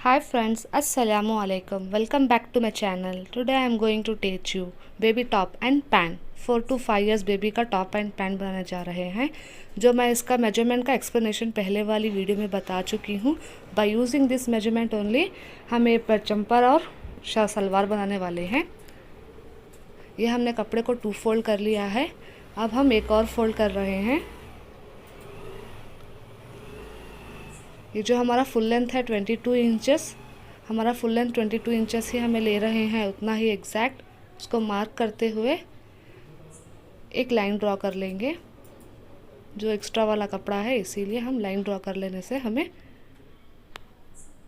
Hi friends, Assalamu alaikum. Welcome back to my channel. Today I am going to teach you baby top and pan. 4 to 5 years baby का top and pant बनाने जा रहे हैं, जो मैं इसका measurement का एक्सप्लेनेशन पहले वाली वीडियो में बता चुकी हूँ। By using this measurement only हम ये चंपर और सलवार बनाने वाले हैं। ये हमने कपड़े को 2 फोल्ड कर लिया है। अब हम एक और फोल्ड कर रहे हैं। ये जो हमारा फुल लेंथ है 22 इंचेस, हमारा फुल लेंथ 22 इंचेस ही हमें ले रहे हैं, उतना ही एग्जैक्ट उसको मार्क करते हुए एक लाइन ड्रॉ कर लेंगे। जो एक्स्ट्रा वाला कपड़ा है इसीलिए हम लाइन ड्रॉ कर लेने से हमें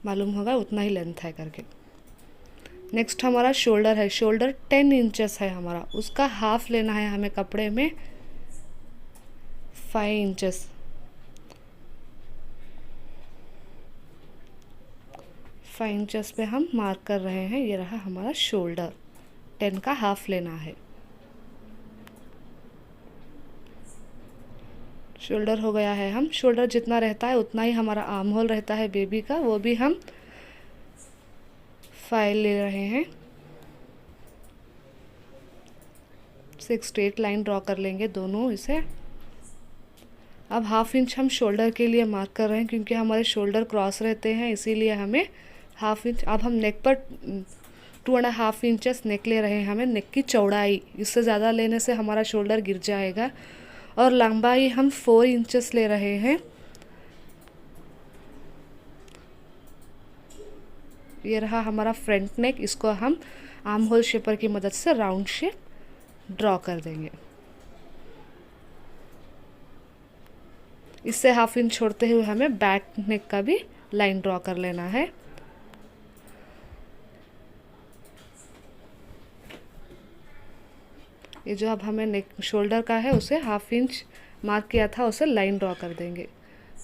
मालूम होगा उतना ही लेंथ है करके। नेक्स्ट हमारा शोल्डर है। शोल्डर 10 इंचेस है हमारा, उसका हाफ लेना है हमें कपड़े में 5 इंचेस। 5 इंचेस पे हम मार्क कर रहे हैं। ये रहा हमारा शोल्डर, 10 का हाफ लेना है। शोल्डर हो गया है। हम शोल्डर जितना रहता है उतना ही हमारा आर्म होल रहता है बेबी का, वो भी हम 5 ले रहे हैं। 6 स्ट्रेट लाइन ड्रॉ कर लेंगे दोनों इसे। अब हाफ इंच हम शोल्डर के लिए मार्क कर रहे हैं, क्योंकि हमारे शोल्डर क्रॉस रहते हैं, इसीलिए हमें हाफ इंच। अब हम नेक पर 2.5 इंचेस नेक ले रहे हैं। हमें नेक की चौड़ाई, इससे ज़्यादा लेने से हमारा शोल्डर गिर जाएगा। और लंबाई हम 4 इंचेस ले रहे हैं। ये रहा हमारा फ्रंट नेक, इसको हम आर्म होल शेपर की मदद से राउंड शेप ड्रॉ कर देंगे। इससे हाफ इंच छोड़ते हुए हमें बैक नेक का भी लाइन ड्रॉ कर लेना है। ये जो अब हमें नेक शोल्डर का है उसे हाफ इंच मार्क किया था, उसे लाइन ड्रॉ कर देंगे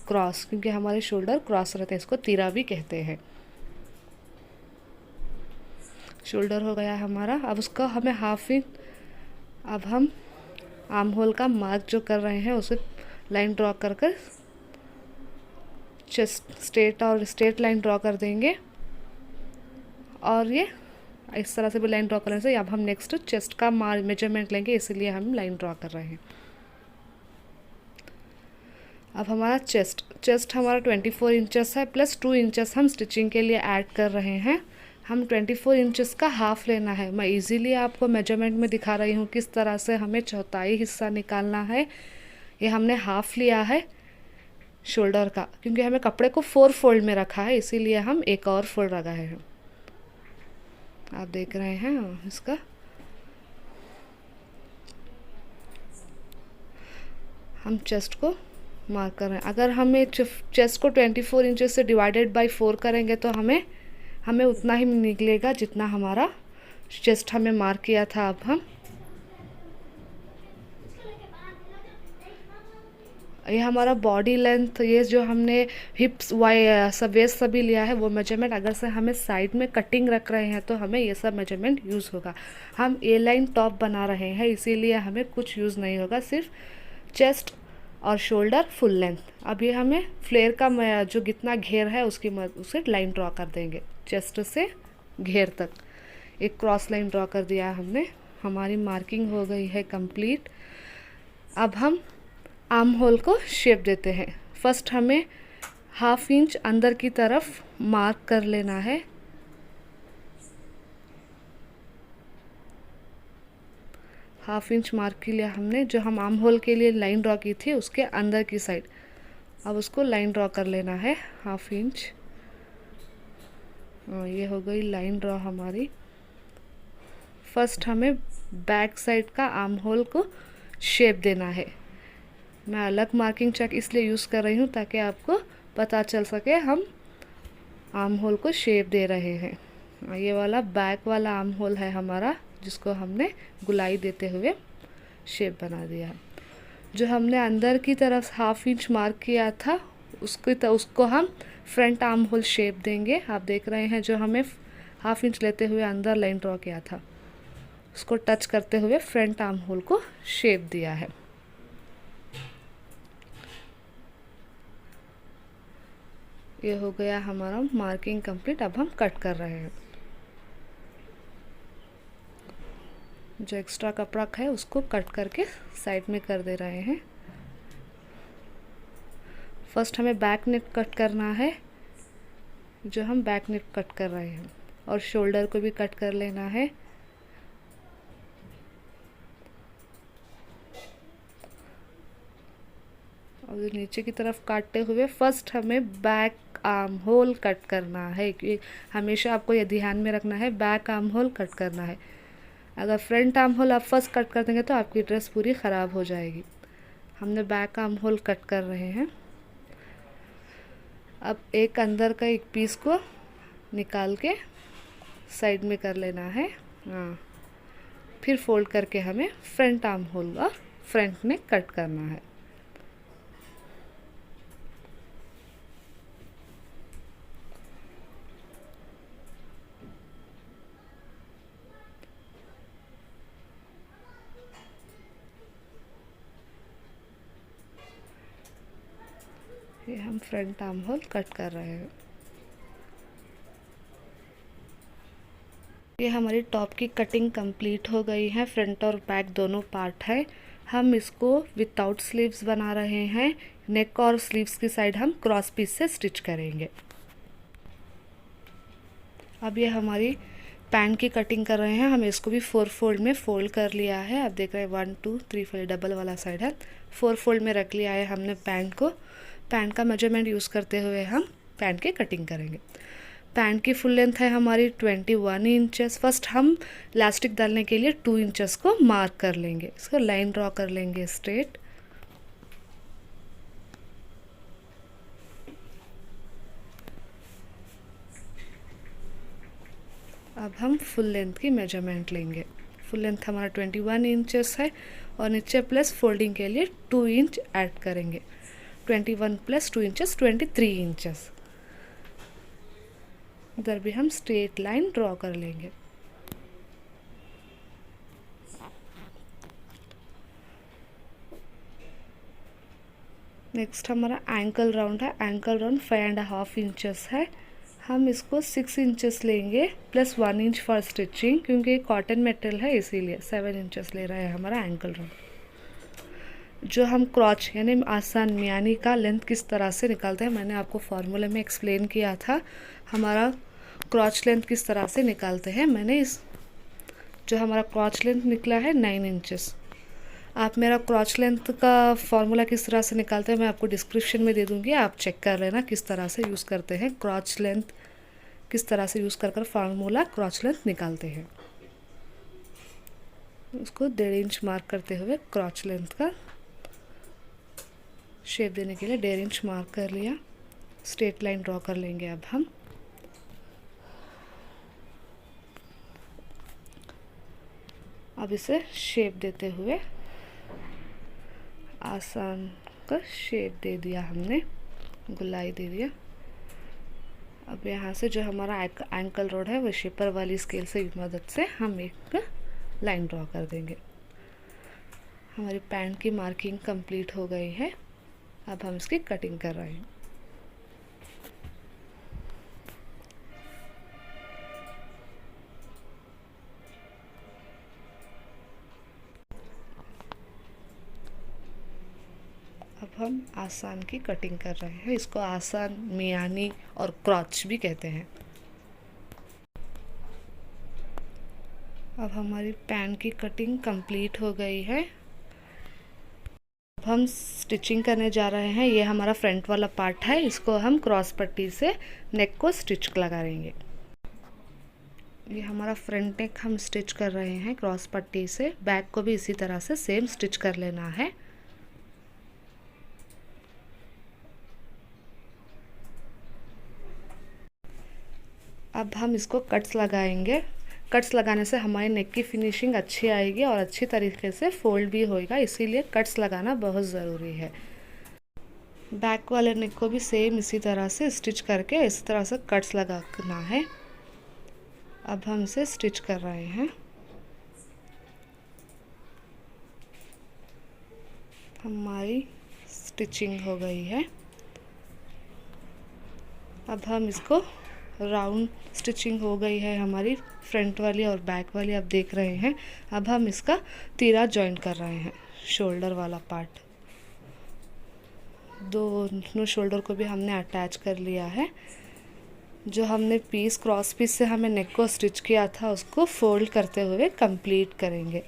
क्रॉस, क्योंकि हमारे शोल्डर क्रॉस रहते हैं, इसको तीरा भी कहते हैं। शोल्डर हो गया हमारा। अब उसका हमें हाफ इंच, अब हम आर्म होल का मार्क जो कर रहे हैं उसे लाइन ड्रॉ कर कर चेस्ट स्ट्रेट लाइन ड्रॉ कर देंगे। और ये इस तरह से भी लाइन ड्रॉ करने से अब हम नेक्स्ट चेस्ट का मेजरमेंट लेंगे, इसीलिए हम लाइन ड्रॉ कर रहे हैं। अब हमारा चेस्ट हमारा 24 इंचेस है, प्लस 2 इंचेस हम स्टिचिंग के लिए ऐड कर रहे हैं। हम 24 इंचेस का हाफ लेना है। मैं इजीली आपको मेजरमेंट में दिखा रही हूँ किस तरह से हमें चौथाई हिस्सा निकालना है। ये हमने हाफ लिया है शोल्डर का, क्योंकि हमें कपड़े को 4 फोल्ड में रखा है, इसीलिए हम एक और फोल्ड लगाए हैं। आप देख रहे हैं इसका। हम चेस्ट को मार्क कर रहे हैं। अगर हमें चेस्ट को 24 इंचेस से डिवाइडेड बाय 4 करेंगे तो हमें उतना ही निकलेगा जितना हमारा चेस्ट हमें मार्क किया था। अब हम ये हमारा बॉडी लेंथ, ये जो हमने हिप्स वेस्ट सभी लिया है वो मेजरमेंट, अगर से हमें साइड में कटिंग रख रहे हैं तो हमें ये सब मेजरमेंट यूज़ होगा। हम ए लाइन टॉप बना रहे हैं, इसीलिए हमें कुछ यूज़ नहीं होगा, सिर्फ चेस्ट और शोल्डर फुल लेंथ। अब ये हमें फ्लेयर का जो कितना घेर है उसे लाइन ड्रॉ कर देंगे। चेस्ट से घेर तक एक क्रॉस लाइन ड्रॉ कर दिया हमने। हमारी मार्किंग हो गई है कंप्लीट। अब हम आर्म होल को शेप देते हैं। फर्स्ट हमें हाफ इंच अंदर की तरफ मार्क कर लेना है। हाफ इंच मार्क के लिए हमने जो हम आर्म होल के लिए लाइन ड्रॉ की थी उसके अंदर की साइड, अब उसको लाइन ड्रॉ कर लेना है हाफ इंच। ये हो गई लाइन ड्रॉ हमारी। फर्स्ट हमें बैक साइड का आर्म होल को शेप देना है। मैं अलग मार्किंग चेक इसलिए यूज़ कर रही हूँ ताकि आपको पता चल सके हम आर्म होल को शेप दे रहे हैं। ये वाला बैक वाला आर्म होल है हमारा, जिसको हमने गुलाई देते हुए शेप बना दिया। जो हमने अंदर की तरफ हाफ इंच मार्क किया था उसको हम फ्रंट आर्म होल शेप देंगे। आप देख रहे हैं जो हमें हाफ इंच लेते हुए अंदर लाइन ड्रॉ किया था उसको टच करते हुए फ्रंट आर्म होल को शेप दिया है। ये हो गया हमारा मार्किंग कंप्लीट। अब हम कट कर रहे हैं। जो एक्स्ट्रा कपड़ा है उसको कट करके साइड में कर दे रहे हैं। फर्स्ट हमें बैक नेक कट करना है, जो हम बैक नेक कट कर रहे हैं, और शोल्डर को भी कट कर लेना है। और नीचे की तरफ काटते हुए फर्स्ट हमें बैक आर्म होल कट करना है। कि हमेशा आपको ये ध्यान में रखना है, बैक आर्म होल कट करना है। अगर फ्रंट आर्म होल आप फर्स्ट कट कर देंगे तो आपकी ड्रेस पूरी ख़राब हो जाएगी। हमने बैक आर्म होल कट कर रहे हैं। अब एक अंदर का एक पीस को निकाल के साइड में कर लेना है। हाँ, फिर फोल्ड करके हमें फ्रंट आर्म होल और फ्रंट नेक कट करना है। ये हम फ्रंट आर्म होल कट कर रहे हैं। ये हमारी टॉप की कटिंग कंप्लीट हो गई है। फ्रंट और बैक दोनों पार्ट है। हम इसको विदाउट स्लीव्स बना रहे हैं। नेक और स्लीव्स की साइड हम क्रॉस पीस से स्टिच करेंगे। अब ये हमारी पैंट की कटिंग कर रहे हैं। हम इसको भी 4 फोल्ड में फोल्ड कर लिया है। आप देख रहे हैं 1 2 3 4 डबल वाला साइड है, 4 फोल्ड में रख लिया है हमने पैंट को। पैंट का मेजरमेंट यूज़ करते हुए हम पैंट की कटिंग करेंगे। पैंट की फुल लेंथ है हमारी 21 इंचेस। फर्स्ट हम इलास्टिक डालने के लिए 2 इंचेस को मार्क कर लेंगे। इसको लाइन ड्रॉ कर लेंगे स्ट्रेट। अब हम फुल लेंथ की मेजरमेंट लेंगे। फुल लेंथ हमारा 21 इंचेस है और नीचे प्लस फोल्डिंग के लिए 2 इंच ऐड करेंगे। 21 प्लस 2 इंचेस 23 इंचेस। इधर भी हम स्ट्रेट लाइन ड्रॉ कर लेंगे। नेक्स्ट हमारा एंकल राउंड है। एंकल राउंड 5.5 इंचेस है। हम इसको 6 इंचेस लेंगे प्लस 1 इंच फॉर स्टिचिंग, क्योंकि कॉटन मेटेरियल है इसीलिए 7 इंचेस ले रहा है हमारा एंकल राउंड। जो हम क्रॉच यानी आसान मियानी का लेंथ किस तरह से निकालते हैं, मैंने आपको फार्मूले में एक्सप्लेन किया था। हमारा क्रॉच लेंथ किस तरह से निकालते हैं, मैंने जो हमारा क्रॉच लेंथ निकला है 9 इंचेस। आप मेरा क्रॉच लेंथ का फार्मूला किस तरह से निकालते हैं मैं आपको डिस्क्रिप्शन में दे दूँगी, आप चेक कर लेना किस तरह से यूज़ करते हैं क्रॉच लेंथ, किस तरह से यूज़ कर फार्मूला क्रॉच लेंथ निकालते हैं। उसको 1.5 इंच मार्क करते हुए क्रॉच लेंथ का शेप देने के लिए 1.5 इंच मार्क कर लिया। स्ट्रेट लाइन ड्रॉ कर लेंगे अब हम। अब इसे शेप देते हुए आसान का शेप दे दिया हमने, गुलाई दे दिया। अब यहाँ से जो हमारा एंकल रोड है वो शेपर वाली स्केल से मदद से हम एक लाइन ड्रॉ कर देंगे। हमारी पैंट की मार्किंग कंप्लीट हो गई है। अब हम इसकी कटिंग कर रहे हैं। अब हम आसान की कटिंग कर रहे हैं। इसको आसान, मियानी और क्रॉच भी कहते हैं। अब हमारी पैंट की कटिंग कंप्लीट हो गई है। अब हम स्टिचिंग करने जा रहे हैं। ये हमारा फ्रंट वाला पार्ट है, इसको हम क्रॉस पट्टी से नेक को स्टिच लगाएंगे। ये हमारा फ्रंट नेक हम स्टिच कर रहे हैं क्रॉस पट्टी से। बैक को भी इसी तरह से सेम स्टिच कर लेना है। अब हम इसको कट्स लगाएंगे। कट्स लगाने से हमारे नेक की फिनिशिंग अच्छी आएगी और अच्छी तरीके से फोल्ड भी होएगा, इसीलिए कट्स लगाना बहुत ज़रूरी है। बैक वाले नेक को भी सेम इसी तरह से स्टिच करके इस तरह से कट्स लगाना है। अब हम इसे स्टिच कर रहे हैं। हमारी स्टिचिंग हो गई है। अब हम इसको राउंड स्टिचिंग हो गई है हमारी फ्रंट वाली और बैक वाली, आप देख रहे हैं। अब हम इसका तीरा जॉइंट कर रहे हैं, शोल्डर वाला पार्ट। दोनों शोल्डर को भी हमने अटैच कर लिया है। जो हमने पीस क्रॉस पीस से हमें नेक को स्टिच किया था उसको फोल्ड करते हुए कंप्लीट करेंगे।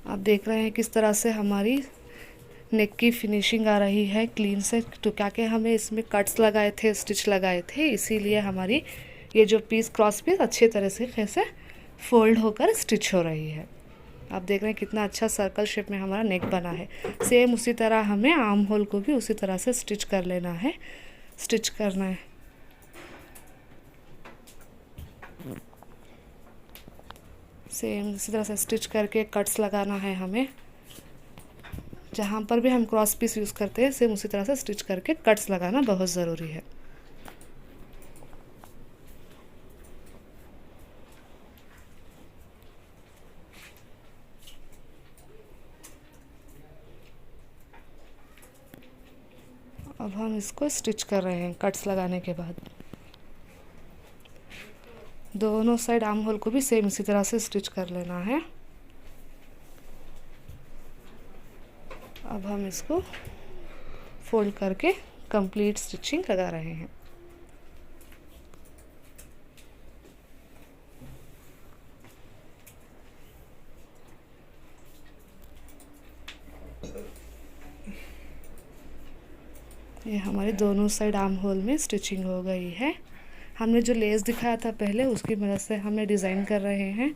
आप देख रहे हैं किस तरह से हमारी नेक की फिनिशिंग आ रही है क्लीन से, तो क्या कि हमें इसमें कट्स लगाए थे, स्टिच लगाए थे, इसीलिए हमारी ये जो पीस क्रॉस पीस अच्छी तरह से कैसे फोल्ड होकर स्टिच हो रही है। आप देख रहे हैं कितना अच्छा सर्कल शेप में हमारा नेक बना है। सेम उसी तरह हमें आर्म होल को भी उसी तरह से स्टिच कर लेना है, स्टिच करना है। सेम इसी तरह से स्टिच करके कट्स लगाना है हमें। जहाँ पर भी हम क्रॉस पीस यूज़ करते हैं सेम उसी तरह से स्टिच करके कट्स लगाना बहुत ज़रूरी है। अब हम इसको स्टिच कर रहे हैं कट्स लगाने के बाद। दोनों साइड आर्म होल को भी सेम इसी तरह से स्टिच कर लेना है। अब हम इसको फोल्ड करके कंप्लीट स्टिचिंग लगा रहे हैं। ये हमारे दोनों साइड आर्म होल में स्टिचिंग हो गई है। हमने जो लेस दिखाया था पहले उसकी मदद से हमें डिज़ाइन कर रहे हैं।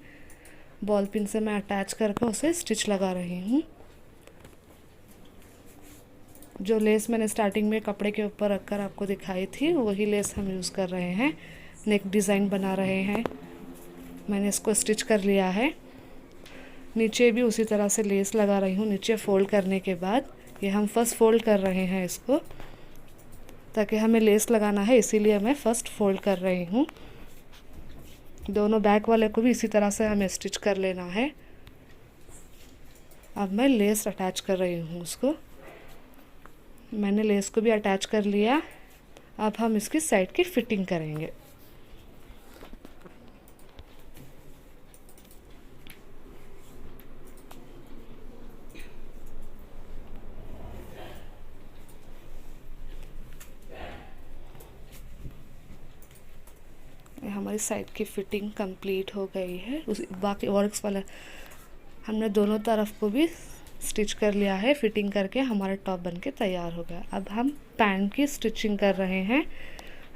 बॉल पिन से मैं अटैच करके उसे स्टिच लगा रही हूँ। जो लेस मैंने स्टार्टिंग में कपड़े के ऊपर रखकर आपको दिखाई थी वही लेस हम यूज़ कर रहे हैं। नेक डिज़ाइन बना रहे हैं। मैंने इसको स्टिच कर लिया है। नीचे भी उसी तरह से लेस लगा रही हूँ। नीचे फोल्ड करने के बाद ये हम फर्स्ट फोल्ड कर रहे हैं इसको, ताकि हमें लेस लगाना है, इसीलिए मैं फ़र्स्ट फोल्ड कर रही हूँ। दोनों बैक वाले को भी इसी तरह से हमें स्टिच कर लेना है। अब मैं लेस अटैच कर रही हूँ उसको। मैंने लेस को भी अटैच कर लिया। अब हम इसकी साइड की फिटिंग करेंगे। हमारी साइड की फिटिंग कंप्लीट हो गई है। उस बाकी वर्क्स वाला हमने दोनों तरफ को भी स्टिच कर लिया है। फिटिंग करके हमारा टॉप बनके तैयार हो गया। अब हम पैंट की स्टिचिंग कर रहे हैं।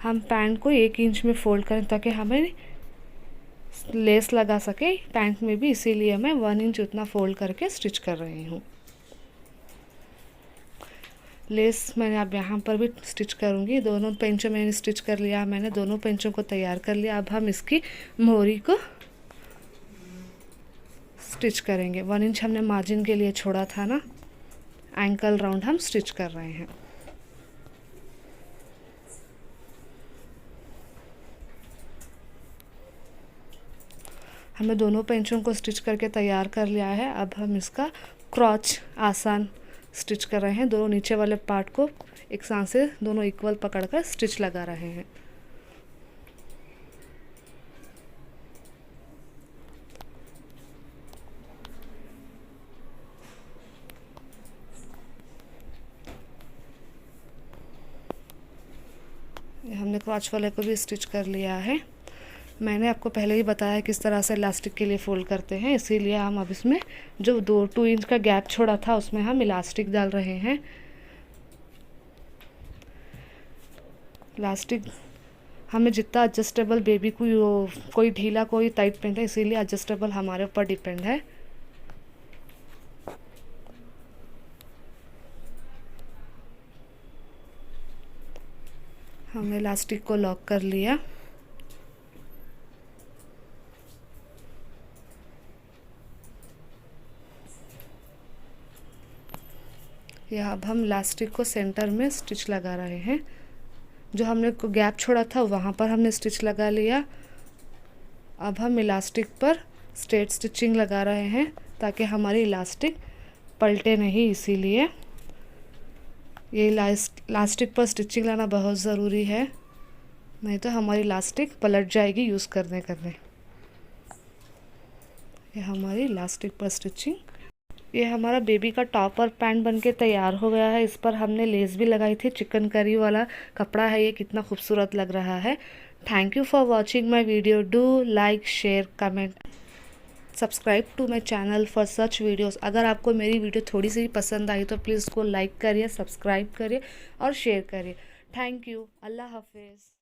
हम पैंट को 1 इंच में फोल्ड करें ताकि हमें लेस लगा सके पैंट में भी, इसीलिए मैं 1 इंच उतना फोल्ड करके स्टिच कर रही हूँ। लेस मैंने अब यहाँ पर भी स्टिच करूँगी। दोनों पेंचों मैंने स्टिच कर लिया। मैंने दोनों पेंचों को तैयार कर लिया। अब हम इसकी मोहरी को स्टिच करेंगे। 1 इंच हमने मार्जिन के लिए छोड़ा था ना, एंकल राउंड हम स्टिच कर रहे हैं। हमने दोनों पेंचों को स्टिच करके तैयार कर लिया है। अब हम इसका क्रॉच आसान स्टिच कर रहे हैं। दोनों नीचे वाले पार्ट को एक साथ से दोनों इक्वल पकड़कर स्टिच लगा रहे हैं। हमने क्रॉच वाले को भी स्टिच कर लिया है। मैंने आपको पहले ही बताया किस तरह से इलास्टिक के लिए फोल्ड करते हैं, इसीलिए हम अब इसमें जो 2 इंच का गैप छोड़ा था उसमें हम इलास्टिक डाल रहे हैं। इलास्टिक हमें जितना एडजस्टेबल बेबी को कोई ढीला कोई टाइट पहनता है, इसीलिए एडजस्टेबल हमारे ऊपर डिपेंड है। हमने इलास्टिक को लॉक कर लिया। या अब हम इलास्टिक को सेंटर में स्टिच लगा रहे हैं। जो हमने को गैप छोड़ा था वहाँ पर हमने स्टिच लगा लिया। अब हम इलास्टिक पर स्ट्रेट स्टिचिंग लगा रहे हैं ताकि हमारी इलास्टिक पलटे नहीं, इसीलिए ये इलास्टिक पर स्टिचिंग लाना बहुत ज़रूरी है, नहीं तो हमारी इलास्टिक पलट जाएगी यूज़ करने करने। ये हमारी इलास्टिक पर स्टिचिंग। ये हमारा बेबी का टॉप और पैंट बनके तैयार हो गया है। इस पर हमने लेस भी लगाई थी, चिकनकारी वाला कपड़ा है ये, कितना खूबसूरत लग रहा है। Thank you for watching my video. Do like, share, comment, subscribe to my channel for such videos. अगर आपको मेरी वीडियो थोड़ी सी भी पसंद आई तो प्लीज़ उसको लाइक करिए, सब्सक्राइब करिए और शेयर करिए। Thank you. अल्लाह हाफिज़।